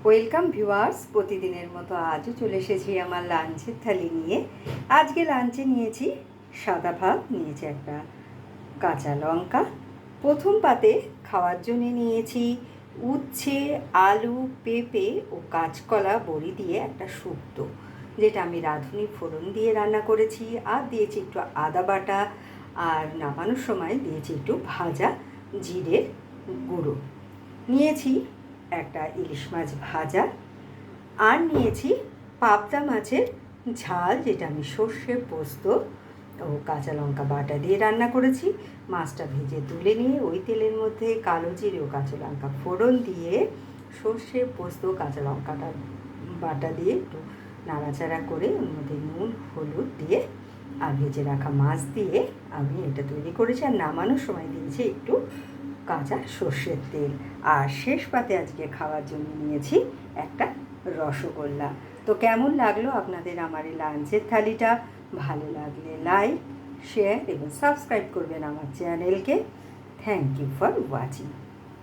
Welcome viewers, প্রতিদিনের মতো আজও চলে এসেছি আমার লাঞ্চের থালি নিয়ে। আজকে লাঞ্চে নিয়েছি সাদা ভাত, নিয়েছি একটা কাঁচা লঙ্কা। প্রথম পাতে খাওয়ার জন্য নিয়েছি উচ্ছে, আলু, পেঁপে ও কাঁচকলা বড়ি দিয়ে একটা শুক্তো, যেটা আমি রাঁধুনি ফোড়ন দিয়ে রান্না করেছি। আর দিয়েছি একটু আদা বাটা, আর নামানোর সময় দিয়েছি একটু ভাজা জিরের গুঁড়ো। নিয়েছি একটা ইলিশ মাছ ভাজা, আর নিয়েছি পাবদা মাছের ঝাল, যেটা আমি সর্ষে পোস্ত ও কাঁচা লঙ্কা বাটা দিয়ে রান্না করেছি। মাছটা ভেজে তুলে নিয়ে ওই তেলের মধ্যে কালো জিরে ও কাঁচা লঙ্কা ফোড়ন দিয়ে সর্ষে পোস্ত কাঁচা লঙ্কাটা বাটা দিয়ে একটু নাড়াচাড়া করে ওর মধ্যে নুন হলুদ দিয়ে আর ভেজে রাখা মাছ দিয়ে আমি এটা তৈরি করেছি। আর নামানোর সময় দিয়েছি একটু কাঁচা সর্ষের তেল। আর শেষ পাতে আজকে খাওয়ার জন্য নিয়েছি একটা রসগোল্লা। তো কেমন লাগলো আপনাদের আমার এই লাঞ্চের থালিটা? ভালো লাগলে লাইক, শেয়ার এবং সাবস্ক্রাইব করবেন আমার চ্যানেলকে। Thank you for watching.